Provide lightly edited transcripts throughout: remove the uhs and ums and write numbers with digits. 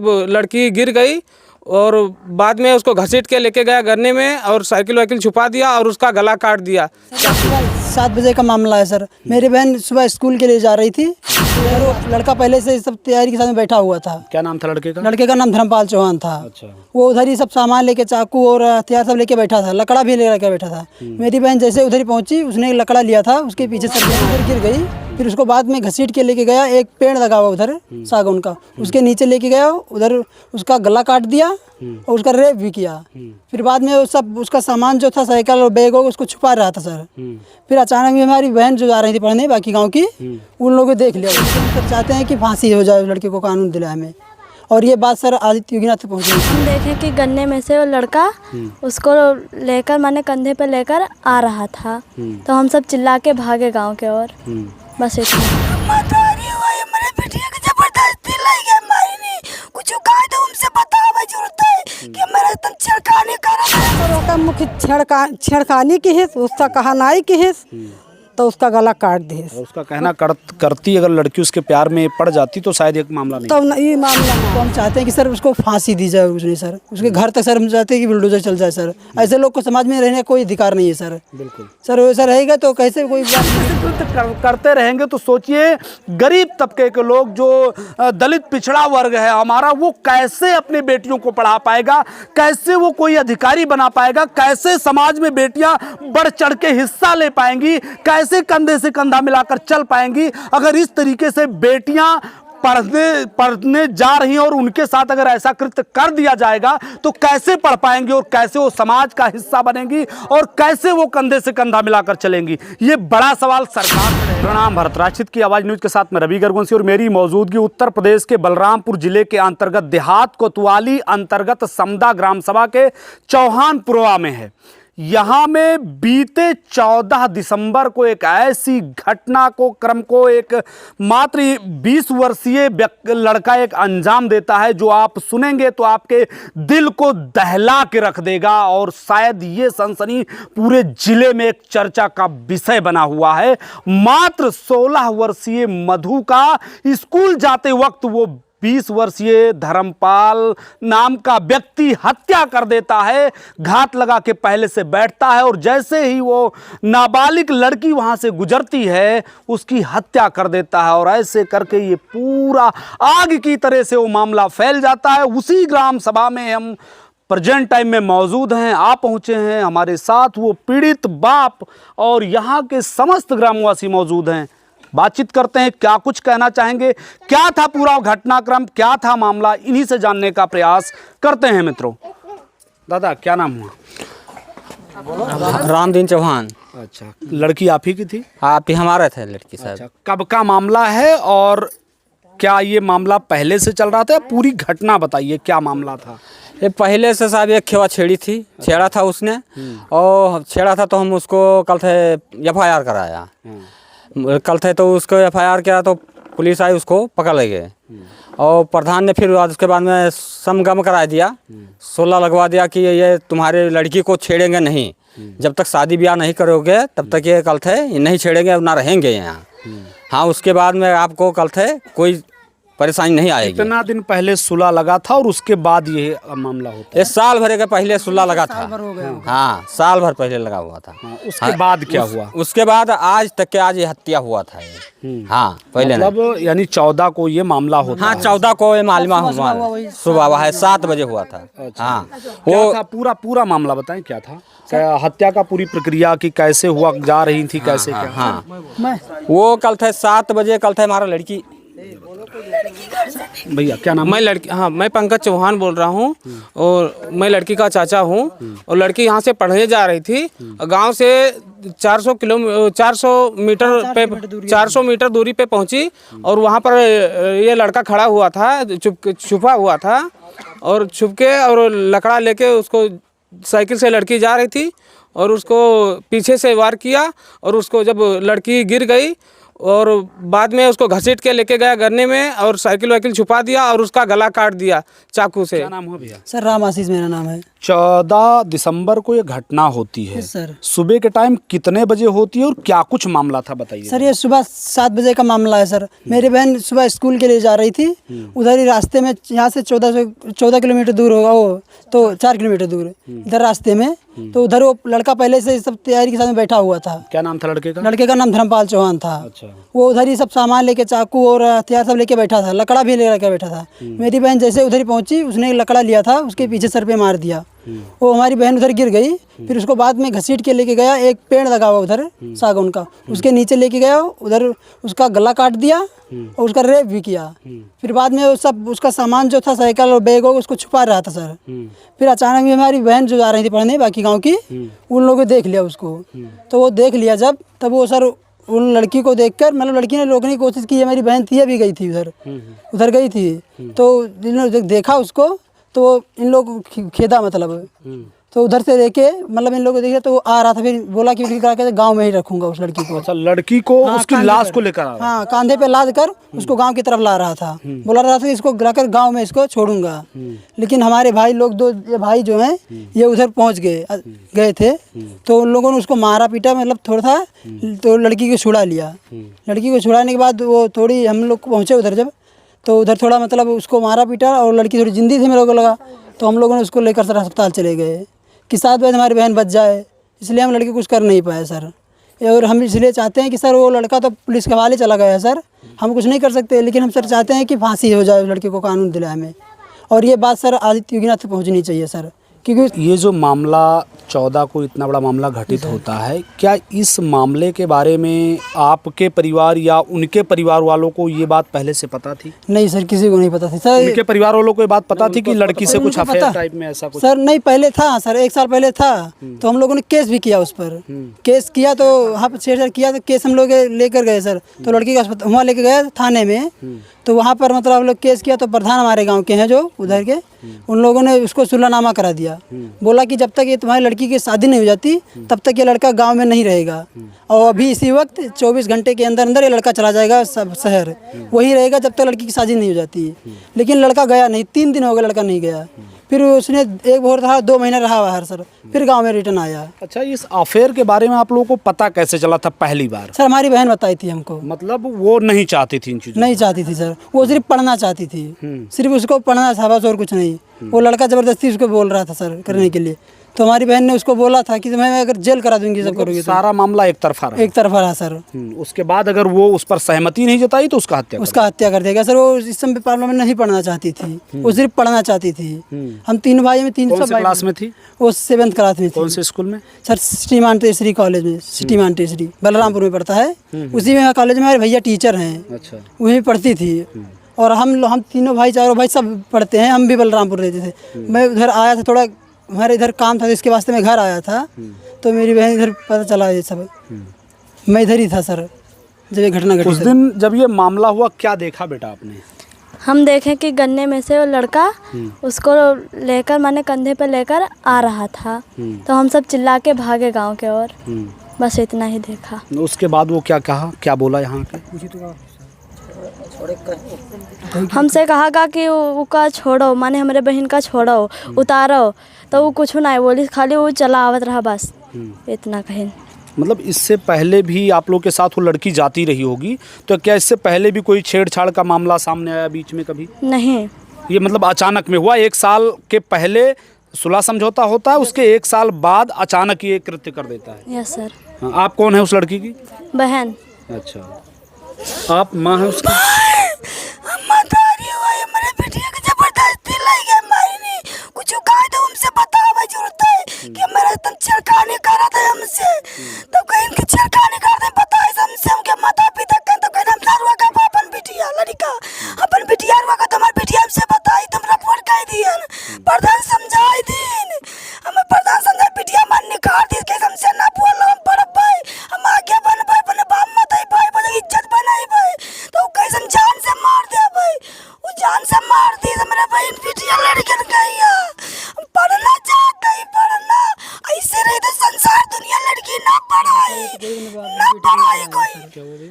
जब लड़की गिर गई और बाद में उसको घसीट के लेके गया गन्ने में और साइकिल वाइकिल छुपा दिया और उसका गला काट दिया। 7 बजे का मामला है सर। मेरी बहन सुबह स्कूल के लिए जा रही थी, लड़का पहले से सब तैयारी के साथ में बैठा हुआ था। क्या नाम था लड़के का? लड़के का नाम धर्मपाल चौहान था। अच्छा। वो उधर ही सब सामान लेके, चाकू और हथियार सब लेके बैठा था, लकड़ा भी लेके बैठा था। मेरी बहन जैसे उधर ही पहुंची, उसने एक लकड़ा लिया था, उसके पीछे सब उधर गिर गई। फिर उसको बाद में घसीट के लेके गया, एक पेड़ लगा हुआ उधर सागौन का, उसके नीचे लेके गया, उधर उसका गला काट दिया और उसका रेप भी किया। फिर बाद में वो सब उसका सामान जो था, साइकिल और बैग, उसको छुपा रहा था सर। फिर अचानक में हमारी बहन जो जा रही थी पढ़ने बाकी गांव की, उन लोगों को देख लिया। सर चाहते हैं कि फांसी हो जाए लड़के को, कानून दिलाए में। और ये बात सर आदित्य योगी तक पहुँची। हम देखे कि गन्ने में से वो लड़का उसको लेकर, माने कंधे पे लेकर आ रहा था, तो हम सब चिल्ला के भागे गांव के ओर। बस इतना। मुख्य छेड़खानी की है, उसका कहनाई की है, तो उसका गला काट दे। उसका कहना करती अगर लड़की उसके प्यार में पड़ जाती तो शायद एक मामला नहीं। तो ये मामला तो हम चाहते हैं कि सर उसको फांसी दी जाए। उसने सर उसके घर तक सर हम चाहते हैं कि बुलडोजर चल जाए सर। ऐसे लोग को समाज में रहने का कोई अधिकार नहीं है सर। बिल्कुल सर वैसा रहेगा तो कैसे कोई करते रहेंगे तो सोचिए गरीब तबके के लोग, जो दलित पिछड़ा वर्ग है हमारा, वो कैसे अपनी बेटियों को पढ़ा पाएगा, कैसे वो कोई अधिकारी बना पाएगा, कैसे समाज में बेटियां बढ़ चढ़ के हिस्सा ले पाएंगी, कैसे कंधे से कंधा मिलाकर चल पाएंगी। अगर इस तरीके से बेटियां पढ़ने जा रही हैं और उनके साथ अगर ऐसा कृत्य कर दिया जाएगा तो कैसे पढ़ पाएंगी और कैसे वो समाज का हिस्सा बनेंगी और कैसे वो कंधे से कंधा मिलाकर चलेंगी, ये बड़ा सवाल सरकार से। प्रणाम, भारत राष्ट्र की आवाज न्यूज के साथ मैं रवि गर्गवंशी और मेरी मौजूदगी उत्तर प्रदेश के बलरामपुर जिले के अंतर्गत देहात कोतवाली अंतर्गत समदा ग्राम सभा के चौहानपुरवा में है। यहाँ में बीते 14 दिसंबर को एक ऐसी घटना को क्रम को एक मात्र 20 वर्षीय लड़का एक अंजाम देता है जो आप सुनेंगे तो आपके दिल को दहला के रख देगा और शायद ये सनसनी पूरे जिले में एक चर्चा का विषय बना हुआ है। मात्र 16 वर्षीय मधु का स्कूल जाते वक्त वो 20 वर्षीय धर्मपाल नाम का व्यक्ति हत्या कर देता है, घात लगा के पहले से बैठता है और जैसे ही वो नाबालिग लड़की वहां से गुजरती है उसकी हत्या कर देता है और ऐसे करके ये पूरा आग की तरह से वो मामला फैल जाता है। उसी ग्राम सभा में हम प्रेजेंट टाइम में मौजूद हैं, आप पहुंचे हैं, हमारे साथ वो पीड़ित बाप और यहाँ के समस्त ग्रामवासी मौजूद हैं। बातचीत करते हैं, क्या कुछ कहना चाहेंगे, क्या था पूरा घटनाक्रम, क्या था मामला, इन्हीं से जानने का प्रयास करते हैं। मित्रों, दादा क्या नाम हुआ? रामदीन चौहान। अच्छा, लड़की आप ही की थी? आप ही हमारे थे लड़की साहब। अच्छा, कब का मामला है और क्या ये मामला पहले से चल रहा था? पूरी घटना बताइए, क्या मामला था? ये पहले से साहब एक खेवा छेड़ा था उसने, और छेड़ा था तो हम उसको कल थे FIR कराया। कल थे तो उसको FIR किया तो पुलिस आई, उसको पकड़ ले गए और प्रधान ने फिर उसके बाद में समगम करा दिया, 16 लगवा दिया कि ये तुम्हारे लड़की को छेड़ेंगे नहीं, जब तक शादी ब्याह नहीं करोगे तब तक ये कल थे ये नहीं छेड़ेंगे, ना रहेंगे यहाँ। हाँ, उसके बाद में आपको कल थे कोई परेशानी नहीं आएगी। कितना दिन पहले सुलह लगा था और उसके बाद ये मामला होता है? ये साल भर के पहले सुलह लगा था। हाँ, साल भर पहले लगा हुआ था। उसके बाद क्या हुआ? उसके बाद आज तक के आज ये हत्या हुआ था ये। हाँ, पहले मतलब यानी 14 को ये मामला होता? हाँ, 14 को ये मालूम हुआ, सुबह है 7 बजे हुआ था। हाँ, वो था पूरा मामला बताएं, क्या था? क्या हत्या का पूरी प्रक्रिया की कैसे हुआ, जा रही थी कैसे? क्या? हाँ, वो कल थे 7 बजे, कल थे हमारा लड़की। भैया क्या नाम? मैं पंकज चौहान बोल रहा हूँ और मैं लड़की का चाचा हूँ। और लड़की यहाँ से पढ़ने जा रही थी, गांव से 400 मीटर दूरी पे पहुँची और वहाँ पर ये लड़का खड़ा हुआ था, छुपा हुआ था और छुपके और लकड़ा लेके उसको साइकिल से लड़की जा रही थी और उसको पीछे से वार किया और उसको जब लड़की गिर गई और बाद में उसको घसीट के लेके गया गन्ने में और साइकिल वाइकिल छुपा दिया और उसका गला काट दिया चाकू से। क्या नाम हो भैया? सर राम आशीष मेरा नाम है। 14 दिसंबर को ये घटना होती है सर। सुबह के टाइम कितने बजे होती है और क्या कुछ मामला था बताइए। सर ये सुबह 7 बजे का मामला है सर। मेरी बहन सुबह स्कूल के लिए जा रही थी, उधर ही रास्ते में, यहाँ से 14 किलोमीटर दूर होगा वो, तो 4 किलोमीटर दूर इधर रास्ते में, तो उधर वो लड़का पहले से सब तैयारी के साथ में बैठा हुआ था। क्या नाम था लड़के का? लड़के का नाम धर्मपाल चौहान था। अच्छा। वो उधर ही सब सामान लेके, चाकू और हथियार सब लेके बैठा था, लकड़ा भी लेके बैठा था। मेरी बहन जैसे उधर ही पहुंची, उसने एक लकड़ा लिया था, उसके पीछे सर पे मार दिया। वो हमारी बहन उधर गिर गई, फिर उसको बाद में घसीट के लेके गया, एक पेड़ लगा हुआ उधर सागौन का, उसके नीचे लेके गया, उधर उसका गला काट दिया और उसका रेप भी किया। फिर बाद में वो सब उसका सामान जो था, साइकिल और बैग, उसको छुपा रहा था सर। फिर अचानक में हमारी बहन जो जा रही थी पढ़ने बाकी गाँव की, उन लोगों ने देख लिया उसको। तो वो देख लिया जब, तब वो सर उन लड़की को देखकर, मतलब लड़की ने रोकने की कोशिश की, हमारी बहन थी अभी गई थी उधर गई थी, तो इन्होंने जब देखा उसको तो इन लोग खेदा, मतलब तो उधर से लेके, मतलब इन लोगों को देखे तो वो आ रहा था, फिर बोला कि गांव में ही रखूंगा उस लड़की को। अच्छा, लड़की को उसकी लाश को लेकर आ रहा? हाँ, कांधे पे लाद कर उसको गांव की तरफ ला रहा था। बोला रहा था कि इसको लाकर गांव में इसको छोड़ूंगा। लेकिन हमारे भाई लोग, दो ये भाई जो हैं, ये उधर पहुंच गए थे, तो उन लोगों ने उसको मारा पीटा, मतलब थोड़ा था, तो लड़की को छुड़ा लिया। लड़की को छुड़ाने के बाद वो थोड़ी, हम लोग पहुँचे उधर जब, तो उधर थोड़ा मतलब उसको मारा पीटा और लड़की थोड़ी जिंदी थी मेरे को लगा, तो हम लोगों ने उसको लेकर सर अस्पताल चले गए कि 7 बजे हमारी बहन बच जाए। इसलिए हम लड़की कुछ कर नहीं पाए सर। और हम इसलिए चाहते हैं कि सर वो लड़का तो पुलिस के हवाले चला गया है सर, हम कुछ नहीं कर सकते, लेकिन हम सर चाहते हैं कि फांसी हो जाए उस लड़के को कानून दिलाए में। और ये बात सर आदित्य योगीनाथ तक पहुँचनी चाहिए सर, क्योंकि ये जो मामला 14 को इतना बड़ा मामला घटित होता है, क्या इस मामले के बारे में आपके परिवार या उनके परिवार वालों को ये बात पहले से पता थी? नहीं सर, किसी को नहीं पता थी सर। उनके परिवार वालों को ये बात पता थी कि लड़की से कुछ अफेयर टाइप में ऐसा कुछ? सर नहीं, पहले था सर, 1 साल पहले था, तो हम लोगों ने केस भी किया उस पर। केस किया तो वहाँ पर छेड़छाड़ किया, तो केस हम लोग लेकर गए सर, तो लड़की का वहाँ लेकर गए थाने में, तो वहाँ पर मतलब हम लोग केस किया, तो प्रधान हमारे गांव के हैं जो उधर के, उन लोगों ने उसको सुलहनामा करा दिया। बोला कि जब तक ये तुम्हारी लड़की की शादी नहीं हो जाती तब तक ये लड़का गांव में नहीं रहेगा, और अभी इसी वक्त 24 घंटे के अंदर अंदर ये लड़का चला जाएगा शहर, वही रहेगा जब तक लड़की की शादी नहीं हो जाती। लेकिन लड़का गया नहीं, 3 दिन हो गए लड़का नहीं गया। फिर उसने एक बार रहा, 2 महीना रहा बाहर सर, फिर गांव में रिटर्न आया। अच्छा, इस अफेयर के बारे में आप लोगों को पता कैसे चला था पहली बार? सर हमारी बहन बताई थी हमको। मतलब वो नहीं चाहती थी इन चीजों? नहीं चाहती थी सर, वो सिर्फ पढ़ना चाहती थी, सिर्फ उसको पढ़ना था बस, और कुछ नहीं। वो लड़का जबरदस्ती उसको बोल रहा था सर करने के लिए, तो हमारी बहन ने उसको बोला था कि मैं अगर जेल करा दूंगी सब करोगे। सारा मामला एक तरफा रहा? एक तरफा रहा सर। उसके बाद अगर वो उस पर सहमति नहीं जताई तो उसका हत्या कर देगा सर। वो इस समय पार्लियामेंट में नहीं पढ़ना चाहती थी, वो सिर्फ पढ़ना चाहती थी। हम 3 भाई में 300 क्लास में थी वो? 7th क्लास में थी। कौन से स्कूल में सर? सिटी मांटेसरी कॉलेज में, सिटी मांटेसरी बलरामपुर में पढ़ता है। उसी में कॉलेज में हमारे भैया टीचर हैं। अच्छा। वहीं पढ़ती थी। और हम तीनों भाई, चारों भाई सब पढ़ते हैं। हम भी बलरामपुर रहते थे। मैं उधर आया था, थोड़ा हमारे इधर काम था, इसके वास्ते मैं घर आया था, तो मेरी बहन इधर पता चला ये सब। मैं इधर ही था सर जब ये घटना घटी। उस दिन जब ये मामला हुआ, क्या देखा बेटा आपने? हम देखें कि गन्ने में से वो लड़का उसको लेकर, माने कंधे पे लेकर आ रहा था, तो हम सब चिल्ला के भागे गांव के ओर। बस इतना ही देखा। उसके बाद वो क्या कहा, क्या बोला यहाँ पे? हमसे कहा कि उसका छोड़ो, माने हमारे बहन का छोड़ो, उतारो, तो वो कुछ नहीं बोली, खाली वो चला आवत रहा, बस इतना कहें। मतलब इससे पहले भी आप लोग के साथ वो लड़की जाती रही होगी, तो क्या इससे पहले भी कोई छेड़छाड़ का मामला सामने आया बीच में कभी? नहीं, ये मतलब अचानक में हुआ? 1 साल के पहले सुलह समझौता होता है, उसके 1 साल बाद अचानक ये कृत्य कर देता है? Yes sir. हाँ, आप कौन है उस लड़की की? बहन। अच्छा, आप माँ है उसकी?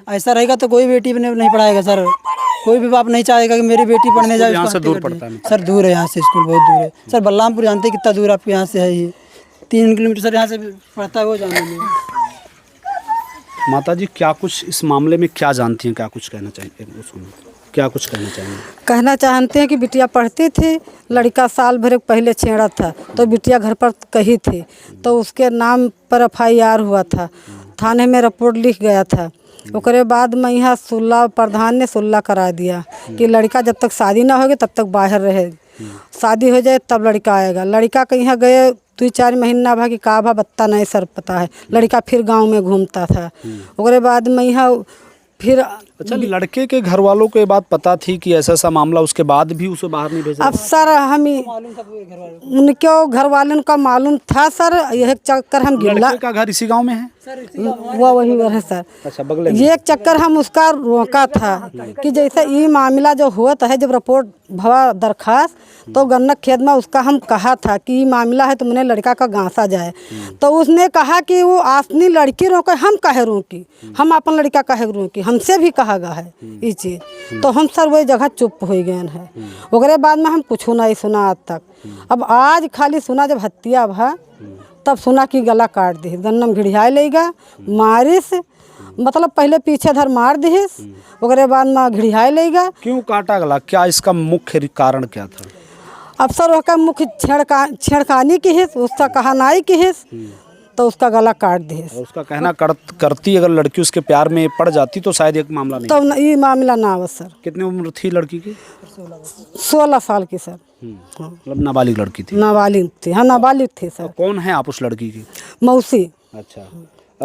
ऐसा रहेगा तो कोई बेटी नहीं पढ़ाएगा सर। कोई भी बाप नहीं चाहेगा कि मेरी बेटी पढ़ने जाए। यहाँ से उसको दूर हत्या कर पड़ता है दिया। सर दूर है यहाँ से, स्कूल बहुत दूर है सर। बलरामपुर जानते हैं कितना दूर आपके यहाँ से है? ये 3 किलोमीटर सर यहाँ से पड़ता है वो जाने में। माता जी क्या कुछ इस मामले में क्या जानती हैं, क्या कुछ कहना चाहेंगे? क्या कुछ कहना चाहेंगे? कहना चाहते हैं कि बिटिया पढ़ती थी, लड़का साल भर पहले छेड़ा था तो बिटिया घर पर कही थी, तो उसके नाम पर FIR हुआ था, थाने में रिपोर्ट लिख गया था। उसके बाद में यहाँ सुल्ला प्रधान ने सुल्ला करा दिया कि लड़का जब तक शादी ना होगी तब तक बाहर रहे, शादी हो जाए तब लड़का आएगा। लड़का के यहाँ गए 2-4 महीना भा कि का भा बत्ता नहीं सर पता है। लड़का फिर गांव में घूमता था। उसके बाद में यहाँ फिर अच्छा, लड़के के घर वालों को ये बात पता थी कि ऐसा ऐसा मामला, उसके बाद भी उसे बाहर नहीं भेजा? अब सर हम उनके घर वालों का मालूम था सर। यह चक्कर हम गिल्ला लड़के का घर इसी गांव में है? वो वही है सर। अच्छा, बगल में। ये एक चक्कर हम उसका रोका था कि जैसे ये मामला जो हुआ है, जब रिपोर्ट भवा दरखास्त तो गन्ना खेत में उसका हम कहा था कि ये मामला है तो मैंने लड़का का गांसा जाए, तो उसने कहा कि वो अपनी लड़की रोके, हम कहे रोकी, हम अपन लड़का कहे रोकी, हमसे भी कहा गया है ये चीज़। तो हम सर वही जगह चुप हो गए हैं। उसके बाद में हम कुछ नहीं सुना आज तक। अब आज खाली सुना जब हत्या भा तब सुना कि गला काट दी, गन्नम घिड़िया लेगा मारिस, मतलब पहले पीछे धर मार दीस, उसके बाद में घिड़िया लेगा। क्यों काटा गला? क्या इसका मुख्य कारण क्या था? अब सर उसका मुख्य छेड़खानी की हिस्स, उसका कहनाई की हिस्स, तो उसका गला काट दी। उसका कहना करती अगर लड़की उसके प्यार में पड़ जाती तो शायद एक मामला नहीं, तो ये मामला ना हो सर। कितनी उम्र थी लड़की की? 16 साल की सर। मतलब नाबालिग लड़की थी? नाबालिग थी, हाँ नाबालिग थी सर। कौन है आप उस लड़की की? मौसी। अच्छा,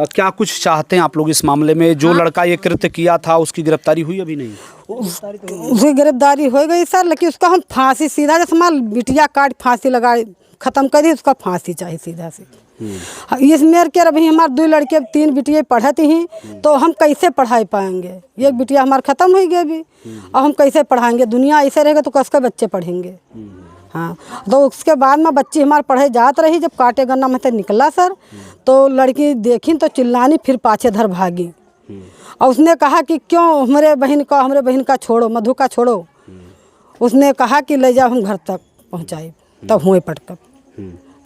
क्या कुछ चाहते हैं आप लोग इस मामले में? जो लड़का ये कृत्य किया था उसकी गिरफ्तारी हुई अभी नहीं? उसकी गिरफ्तारी हो गई सर, लेकिन उसका हम फांसी सीधा जैसे मान बिटिया काट फांसी लगा खत्म कर दी, उसका फांसी चाहिए सीधा से। इसमें के अभी हमारे 2 लड़के 3 बिटिया पढ़ती हैं तो हम कैसे पढ़ाई पाएंगे? एक बिटिया हमारा ख़त्म हो गई अभी, और हम कैसे पढ़ाएंगे? दुनिया ऐसे रहेगा तो कसके बच्चे पढ़ेंगे? हाँ, तो उसके बाद में बच्ची हमारे पढ़े जात रही, जब काटे गन्ना में से निकला सर तो लड़की देखी तो चिल्लानी, फिर पाछे धर भागी। और उसने कहा कि क्यों हमारे बहन का छोड़ो, मधु का छोड़ो। उसने कहा कि ले जाओ हम घर तक पहुँचाए, तब हुए पटकब।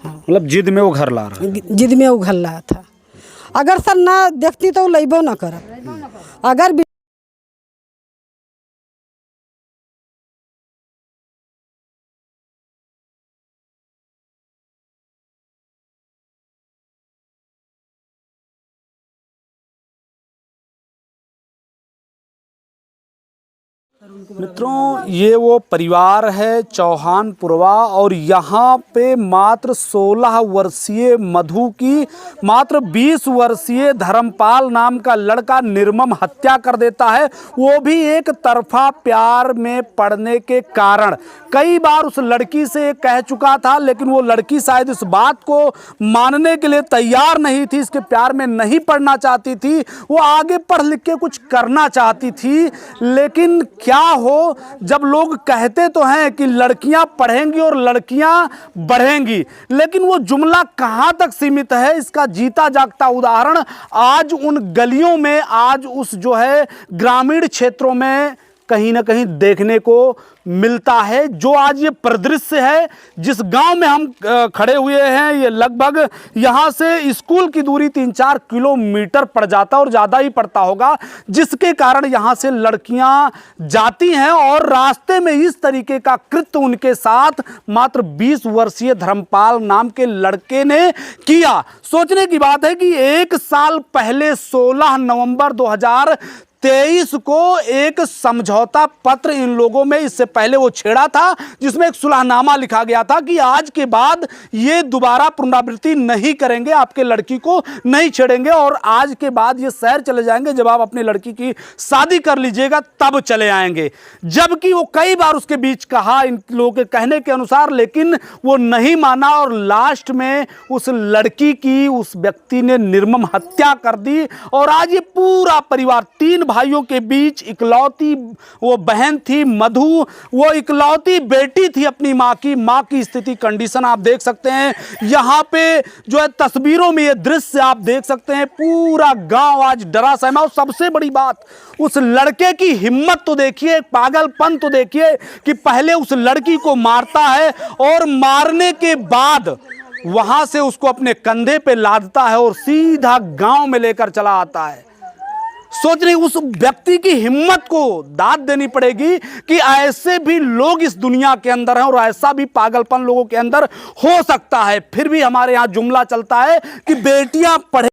मतलब जिद में वो घर ला रहा था? जिद में वो घर लाया था। अगर सर ना देखती तो लेबो ना कर। अगर मित्रों, ये वो परिवार है चौहानपुरवा, और यहाँ पे मात्र 16 वर्षीय मधु की मात्र 20 वर्षीय धर्मपाल नाम का लड़का निर्मम हत्या कर देता है, वो भी एक तरफा प्यार में पड़ने के कारण। कई बार उस लड़की से कह चुका था, लेकिन वो लड़की शायद इस बात को मानने के लिए तैयार नहीं थी, इसके प्यार में नहीं पड़ना चाहती थी, वो आगे पढ़ लिख के कुछ करना चाहती थी। लेकिन क्या हो, जब लोग कहते तो हैं कि लड़कियां पढ़ेंगी और लड़कियां बढ़ेंगी, लेकिन वो जुमला कहां तक सीमित है, इसका जीता जागता उदाहरण आज उन गलियों में, आज उस जो है ग्रामीण क्षेत्रों में कहीं ना कहीं देखने को मिलता है। जो आज ये परिदृश्य है, जिस गांव में हम खड़े हुए हैं, ये लगभग यहाँ से स्कूल की दूरी 3-4 किलोमीटर पड़ जाता और ज़्यादा ही पड़ता होगा, जिसके कारण यहाँ से लड़कियां जाती हैं और रास्ते में इस तरीके का कृत्य उनके साथ मात्र 20 वर्षीय धर्मपाल नाम के लड़के ने किया। सोचने की बात है कि 1 साल पहले 16 नवंबर 2023 को एक समझौता पत्र इन लोगों में, इससे पहले वो छेड़ा था, जिसमें एक सुलहनामा लिखा गया था कि आज के बाद ये दोबारा पुनरावृत्ति नहीं करेंगे, आपके लड़की को नहीं छेड़ेंगे और आज के बाद ये शहर चले जाएंगे, जब आप अपनी लड़की की शादी कर लीजिएगा तब चले आएंगे। जबकि वो कई बार उसके बीच कहा इन लोगों के कहने के अनुसार, लेकिन वो नहीं माना और लास्ट में उस लड़की की उस व्यक्ति ने निर्मम हत्या कर दी। और आज ये पूरा परिवार, 3 भाइयों के बीच इकलौती वो बहन थी मधु, वो इकलौती बेटी थी अपनी माँ की स्थिति कंडीशन आप देख सकते हैं। यहाँ पे जो है तस्वीरों में ये दृश्य आप देख सकते हैं, पूरा गांव आज डरा सहमा। और सबसे बड़ी बात, उस लड़के की हिम्मत तो देखिए, पागलपन तो देखिए कि पहले उस लड़की को मारता है और मारने के बाद वहां से उसको अपने कंधे पे लादता है और सीधा गांव में लेकर चला आता है। सोच रही उस व्यक्ति की हिम्मत को दाद देनी पड़ेगी कि ऐसे भी लोग इस दुनिया के अंदर हैं और ऐसा भी पागलपन लोगों के अंदर हो सकता है। फिर भी हमारे यहां जुमला चलता है कि बेटियां पढ़े।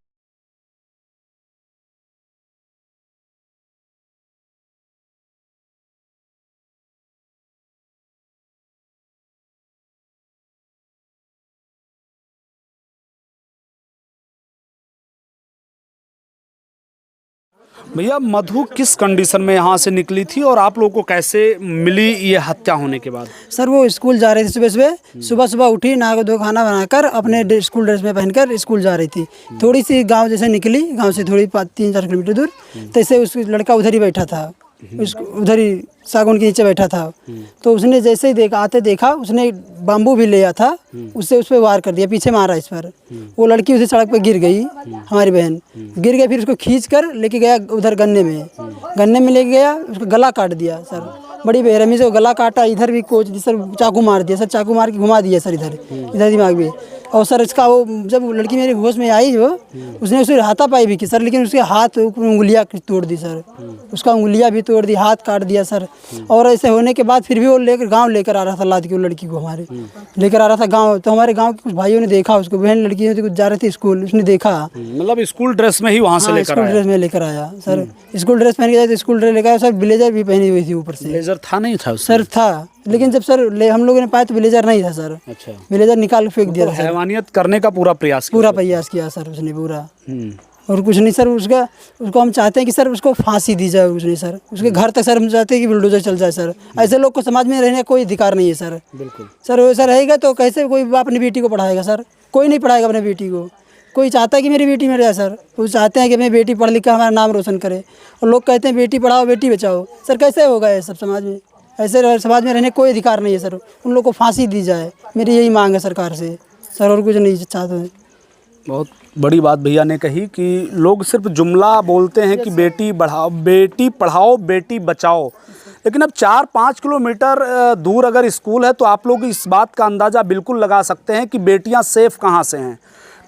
भैया मधु किस कंडीशन में यहाँ से निकली थी और आप लोगों को कैसे मिली ये हत्या होने के बाद? सर वो स्कूल जा रही थी, सुबह सुबह उठी, नहा धो खाना बनाकर अपने स्कूल ड्रेस में पहनकर स्कूल जा रही थी। थोड़ी सी गांव जैसे निकली, गांव से थोड़ी 3-4 किलोमीटर दूर, तैसे उस लड़का उधर ही बैठा था, उधर ही सागौन के नीचे बैठा था। तो उसने जैसे ही देखा उसने बाम्बू भी लिया था, उससे उस पर वार कर दिया, पीछे मारा इस पर। वो लड़की उसी सड़क पे गिर गई, हमारी बहन गिर गई। फिर उसको खींच कर लेके गया उधर गन्ने में लेके गया, उसको गला काट दिया सर, बड़ी बेरहमी से गला काटा। इधर भी कोच सर चाकू मार दिया सर, चाकू मार के घुमा दिया सर इधर दिमाग में। और सर इसका वो जब लड़की मेरे होश में आई उसने उसे हाथापाई भी की सर, लेकिन उसके हाथ उंगलियां तोड़ दी सर, उसका उंगलियां भी तोड़ दी, हाथ काट दिया सर। और ऐसे होने के बाद फिर भी वो गांव लेकर आ रहा था, लाद के वो लड़की को हमारे लेकर आ रहा था गांव। तो हमारे गांव के कुछ भाइयों ने देखा उसको, बहन लड़की कुछ जा रही थी स्कूल, उसने देखा, मतलब स्कूल ड्रेस में ही वहाँ से लेकर स्कूल ड्रेस में लेकर आया सर। स्कूल ड्रेस पहन के जाए तो स्कूल ड्रेस लेकर आया सर, ब्लेजर भी पहनी हुई थी ऊपर से। ब्लेजर था नहीं था सर? था, लेकिन जब सर हम लोगों ने पाया तो ब्लेजर नहीं था सर। अच्छा, ब्लेजर निकाल फेंक दिया था सर। हैवानियत करने का पूरा प्रयास किया सर उसने पूरा। और कुछ नहीं सर, उसको हम चाहते हैं कि सर उसको फांसी दी जाए उसने सर, उसके घर तक सर हम चाहते हैं कि बुलडोजर चल जाए सर। ऐसे लोग को समाज में रहने का कोई अधिकार नहीं है सर। बिल्कुल सर वैसा रहेगा तो कैसे कोई अपनी बेटी को पढ़ाएगा सर? कोई नहीं पढ़ाएगा अपनी बेटी को। कोई चाहता है कि मेरी बेटी मर जाए सर, वो चाहते हैं कि मेरी बेटी पढ़ लिख कर हमारा नाम रोशन करे। और लोग कहते हैं बेटी पढ़ाओ बेटी बचाओ। सर कैसे होगा ये सब समाज में? ऐसे समाज में रहने कोई अधिकार नहीं है सर। उन लोग को फांसी दी जाए, मेरी यही मांग है सरकार से सर, और कुछ नहीं चाहते हैं। बहुत बड़ी बात भैया ने कही कि लोग सिर्फ जुमला बोलते हैं कि बेटी पढ़ाओ बेटी बचाओ, लेकिन अब 4-5 किलोमीटर दूर अगर स्कूल है तो आप लोग इस बात का अंदाज़ा बिल्कुल लगा सकते हैं कि बेटियां सेफ कहां से हैं,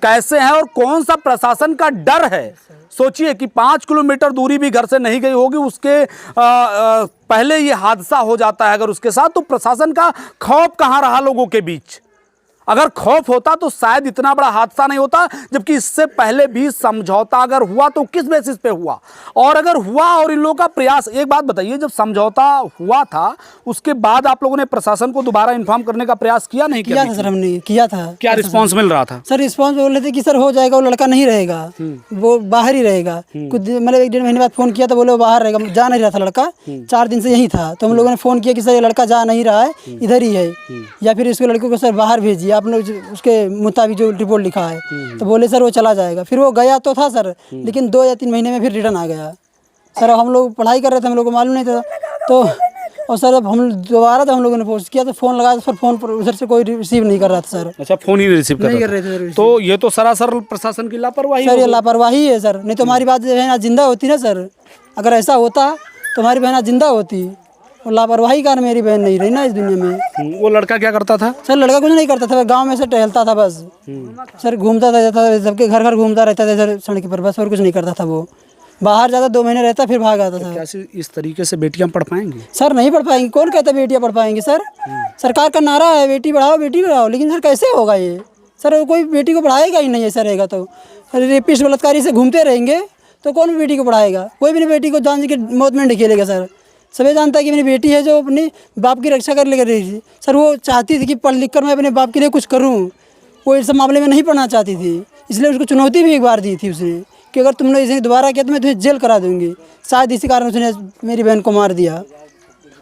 कैसे हैं और कौन सा प्रशासन का डर है। सोचिए कि 5 किलोमीटर दूरी भी घर से नहीं गई होगी, उसके पहले ये हादसा हो जाता है अगर उसके साथ, तो प्रशासन का खौफ कहाँ रहा लोगों के बीच? अगर खौफ होता तो शायद इतना बड़ा हादसा नहीं होता। जबकि इससे पहले भी समझौता अगर हुआ तो किस बेसिस पे हुआ, और अगर हुआ और इन लोगों का प्रयास, एक बात बताइए, जब समझौता हुआ था उसके बाद आप लोगों ने प्रशासन को दोबारा इन्फॉर्म करने का प्रयास किया नहीं? किया था सर, हमने किया था। क्या रिस्पॉन्स मिल रहा था सर? रिस्पॉन्स बोल रहे थे कि सर हो जाएगा, वो लड़का नहीं रहेगा, वो बाहर ही रहेगा। कुछ मतलब 1-1.5 महीने बाद फोन किया तो बोले वो बाहर रहेगा, जा नहीं रहा था लड़का, 4 दिन से यही था। तो हम लोगों ने फोन किया कि सर ये लड़का जा नहीं रहा है, इधर ही है, या फिर इसको लड़के को सर बाहर भेजिए आप लोग उसके मुताबिक जो रिपोर्ट लिखा है। तो बोले सर वो चला जाएगा। फिर वो गया तो था सर, लेकिन 2 या 3 महीने में फिर रिटर्न आ गया सर। हम लोग पढ़ाई कर रहे थे, हम लोग को मालूम नहीं था। तो और सर अब हम दोबारा तो हम लोगों ने फोन किया तो फ़ोन लगाया तो सर फ़ोन पर उधर से कोई रिसीव नहीं कर रहा था सर। अच्छा, फ़ोन ही रिसीव कर रहे थे। तो ये तो सरासर प्रशासन की लापरवाही सर, ये लापरवाही है सर। नहीं तो हमारी बात जो है ना जिंदा होती ना सर, अगर ऐसा होता तो हमारी बहन जिंदा होती। और लापरवाही कारण मेरी बहन नहीं रही ना इस दुनिया में। वो लड़का क्या करता था सर? लड़का कुछ नहीं करता था, गांव में से टहलता था बस सर, घूमता था, सबके घर घर घूमता रहता था सर सड़क पर, बस और कुछ नहीं करता था। वो बाहर जाता 2 महीने रहता फिर भाग आता था। कैसे इस तरीके से बेटियां पढ़ पाएंगी? सर नहीं पढ़ पाएंगी, कौन कहता है बेटियां पढ़ पाएंगी सर? सरकार का नारा है बेटी पढ़ाओ बेटी पढ़ाओ, लेकिन सर कैसे होगा ये सर? कोई बेटी को पढ़ाएगा ही नहीं ऐसा रहेगा तो। रेपिस्ट बलात्कारी से घूमते रहेंगे तो कौन बेटी को पढ़ाएगा? कोई भी नहीं बेटी को जान के मौत में ढकेलेगा सर। सभी जानता है कि मेरी बेटी है जो अपने बाप की रक्षा कर लेकर रही थी सर। वो चाहती थी कि पढ़ लिख कर मैं अपने बाप के लिए कुछ करूं, वो इस मामले में नहीं पढ़ना चाहती थी, इसलिए उसको चुनौती भी एक बार दी थी उसने कि अगर तुमने इसे दोबारा किया तो मैं तुम्हें जेल करा दूंगी। शायद इसी कारण उसने मेरी बहन को मार दिया।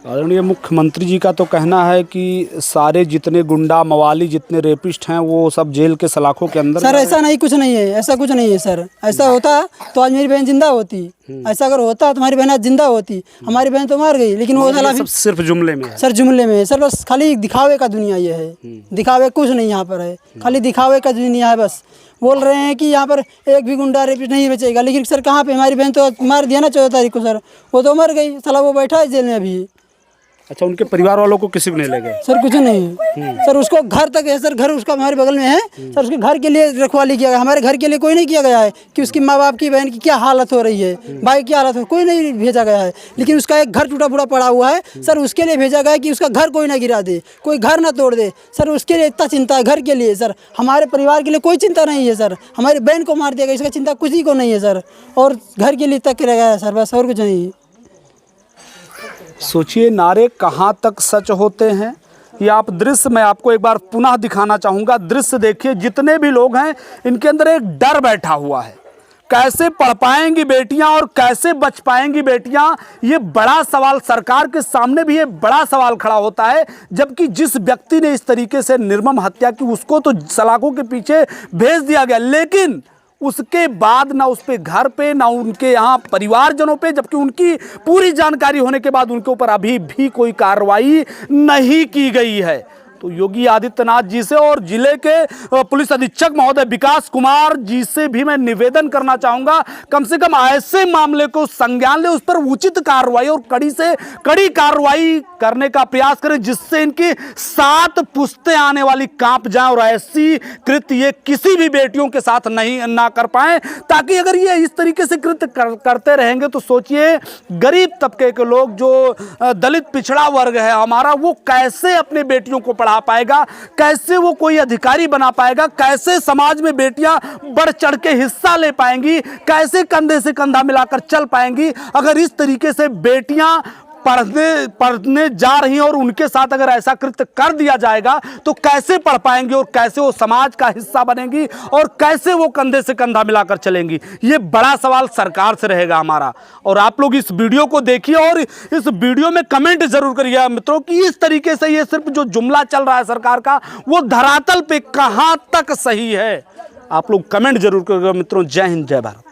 आदरणीय मुख्यमंत्री जी का तो कहना है कि सारे जितने गुंडा मवाली जितने रेपिस्ट हैं वो सब जेल के सलाखों के अंदर। सर ऐसा नहीं, कुछ नहीं है, ऐसा कुछ नहीं है सर। ऐसा होता तो आज मेरी बहन जिंदा होती, ऐसा अगर होता तो हमारी बहन आज जिंदा होती। हमारी बहन तो मार गई, लेकिन वो साला सब सिर्फ जुमले में है। सर जुमले में है सर, बस खाली दिखावे का दुनिया ये है। दिखावे कुछ नहीं यहाँ पर है, खाली दिखावे का दुनिया है। बस बोल रहे हैं कि यहाँ पर एक भी गुंडा रेपिस्ट नहीं बचेगा, लेकिन सर कहाँ पे? हमारी बहन तो मार दिया ना 14 तारीख को सर, वो तो मर गई साला, वो बैठा है जेल में अभी। अच्छा, उनके परिवार वालों को किसी को नहीं ले गए? सर कुछ नहीं सर, उसको घर तक है सर, घर उसका हमारे बगल में है सर, उसके घर के लिए रखवाली किया गया, हमारे घर के लिए कोई नहीं किया गया है कि उसकी माँ बाप की बहन की क्या हालत हो रही है, भाई की हालत हो, कोई नहीं भेजा गया है। लेकिन उसका एक घर टूटा फूटा पड़ा हुआ है सर, उसके लिए भेजा गया है कि उसका घर कोई ना गिरा दे, कोई घर ना तोड़ दे सर, उसके लिए इतना चिंता है घर के लिए सर। हमारे परिवार के लिए कोई चिंता नहीं है सर, हमारी बहन को मार दिया गया, इसका चिंता किसी को नहीं है सर, और घर के लिए तक रह गया है सर, बस और कुछ नहीं। सोचिए नारे कहाँ तक सच होते हैं। ये आप दृश्य मैं आपको एक बार पुनः दिखाना चाहूँगा। दृश्य देखिए, जितने भी लोग हैं इनके अंदर एक डर बैठा हुआ है। कैसे पढ़ पाएंगी बेटियां और कैसे बच पाएंगी बेटियां, ये बड़ा सवाल सरकार के सामने भी ये बड़ा सवाल खड़ा होता है। जबकि जिस व्यक्ति ने इस तरीके से निर्मम हत्या की उसको तो सलाखों के पीछे भेज दिया गया, लेकिन उसके बाद ना उस पे घर पे ना उनके यहाँ परिवारजनों पे, जबकि उनकी पूरी जानकारी होने के बाद उनके ऊपर अभी भी कोई कार्रवाई नहीं की गई है। तो योगी आदित्यनाथ जी से और जिले के पुलिस अधीक्षक महोदय विकास कुमार जी से भी मैं निवेदन करना चाहूंगा, कम से कम ऐसे मामले को संज्ञान ले, उस पर उचित कार्रवाई और कड़ी से कड़ी कार्रवाई करने का प्रयास करें, जिससे इनकी 7 पुश्तें आने वाली कांप जाएं और ऐसी कृत्य ये किसी भी बेटियों के साथ ना कर पाए। ताकि अगर ये इस तरीके से कृत्य करते रहेंगे तो सोचिए गरीब तबके के लोग, जो दलित पिछड़ा वर्ग है हमारा, वो कैसे अपने बेटियों को पाएगा, कैसे वो कोई अधिकारी बना पाएगा, कैसे समाज में बेटियां बढ़ चढ़ के हिस्सा ले पाएंगी, कैसे कंधे से कंधा मिलाकर चल पाएंगी। अगर इस तरीके से बेटियां पढ़ने जा रही हैं और उनके साथ अगर ऐसा कृत्य कर दिया जाएगा तो कैसे पढ़ पाएंगी और कैसे वो समाज का हिस्सा बनेंगी और कैसे वो कंधे से कंधा मिलाकर चलेंगी। ये बड़ा सवाल सरकार से रहेगा हमारा। और आप लोग इस वीडियो को देखिए और इस वीडियो में कमेंट जरूर करिए मित्रों कि इस तरीके से ये सिर्फ जो जुमला चल रहा है सरकार का, वो धरातल पे कहां तक सही है। आप लोग कमेंट जरूर करिएगा मित्रों। जय हिंद, जय भारत।